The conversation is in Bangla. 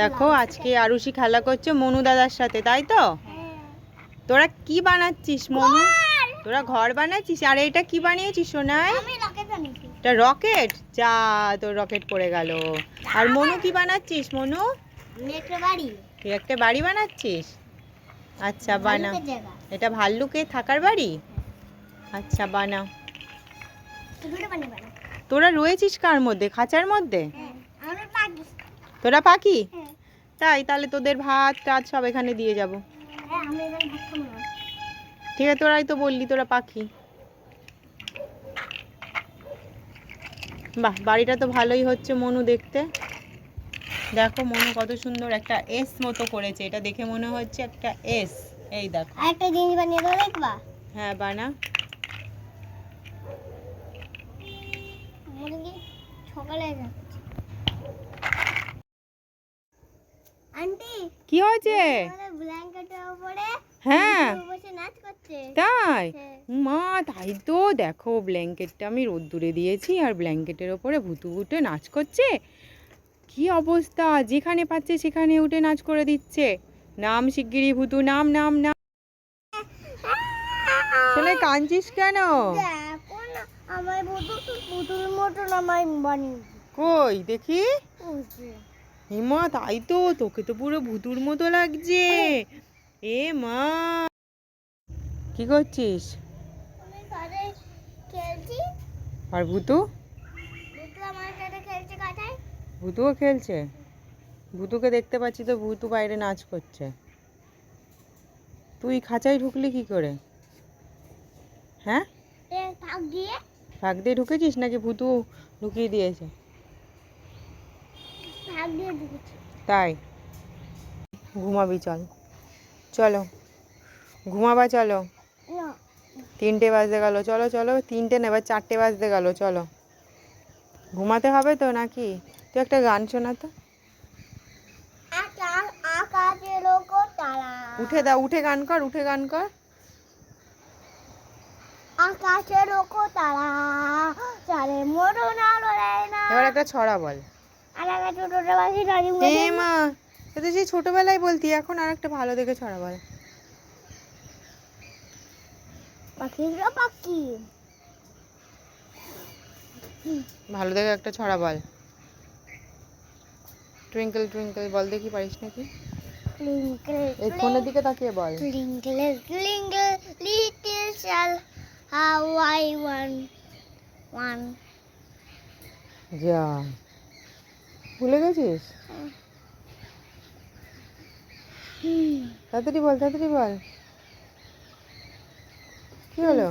দেখো আজকে আরুষি খেলা করছে মনু দাদার সাথে, তাই তো? তোরা কি বানাচ্ছিস মনু? তোরা ঘর বানাচ্ছিস? আর এটা কি বানিয়েছিস সোনাই? এটা রকেট? যা, তোর রকেট পড়ে গেল। আর মনু কি বানাচ্ছিস মনু? তুই একটা বাড়ি বানাচ্ছিস? আচ্ছা বানা। এটা ভাল্লুকের থাকার বাড়ি? আচ্ছা বানা। তোরা রয়েছিস কার মধ্যে? খাঁচার মধ্যে? তোরা পাখি? তাই? তাহলে তোদের ভাত টাত সব এখানে দিয়ে যাব। ঠিক আছে, তোরাই তো বললি তোরা পাখি। বাহ, বাড়িটা তো ভালোই হচ্ছে মনু দেখতে। দেখো মনু কত সুন্দর একটা এস মতো করেছে, এটা দেখে মনে হচ্ছে একটা এস। এই দেখো একটা জিনিস বানিয়ে দাও, দেখবা? হ্যাঁ বানা। সকালে আন্টি কি হয়েছে? ব্ল্যাঙ্কেটের উপরে হ্যাঁ বসে নাচ করছে। তাই? মা তাই তো, দেখো ব্ল্যাঙ্কেটটা আমি রোদ্দুরে দিয়েছি আর ব্ল্যাঙ্কেটের ওপরে ভুতু ভুতে নাচ করছে। কি অবস্থা, যেখানে পাচ্ছে সেখানে উঠে নাচ করে দিচ্ছে। নাম শিগগিরি ভুতু, নাম নাম নাম। ছেলে কাঁদছিস কেন? দেখো না, আমার পুতুল মতন আমায় বানিয়ে কই দেখি। হিমা তাই তো, তোকে তো পুরো ভুতুর মতো লাগছে। এ মা, কি করছিস? আমি ঘরে খেলছি। আর ভুতু? ভূতু আমার সাথে খেলছে কাটায়। ভুতুও খেলছে? ভুতুকে দেখতে পাচ্ছি তো, ভুতু বাইরে নাচ করছে। তুই খাঁচায় ঢুকলি কি করে? হ্যাঁ, ফাঁক দিয়ে। ফাঁক দিয়ে ঢুকেছিস নাকি ভুতু ঢুকিয়ে দিয়েছে? ফাঁক দিয়ে ঢুকেছি। তাই? ঘুমাবি? চল চলো ঘুমাবা, চলো। না, 3টে বাজতে গেল, চলো চলো। 3টে না, এবার 4টে বাজতে গেল, চলো। ঘুমাতে হবে তো নাকি? তুই একটা গান শোনা তো। আকাশের ওপর তারা। উঠে দাও, উঠে গান কর, উঠে গান কর। আকাশের ওপর তারা, চারে মরণ আলো দেয় না। এবার একটা ছড়া বল। আর একটা ছোটটা বাসি রাজু হে মা, এটা সেই ছোটবেলায় বলতি, এখন আর একটা ভালো দেখে ছড়া বল। পাখিরা পাখি। ভালো দেখে একটা ছড়া বল। টুইঙ্কেল টুইঙ্কেল বল দেখি, পারিস নাকি? Twinkle, এই ফোনের দিকে তাকিয়ে বল। twinkle, twinkle, little star, how I want. যা, ভুলে গেছিস? তাড়াতাড়ি বল, তাড়াতাড়ি বল। কি হলো?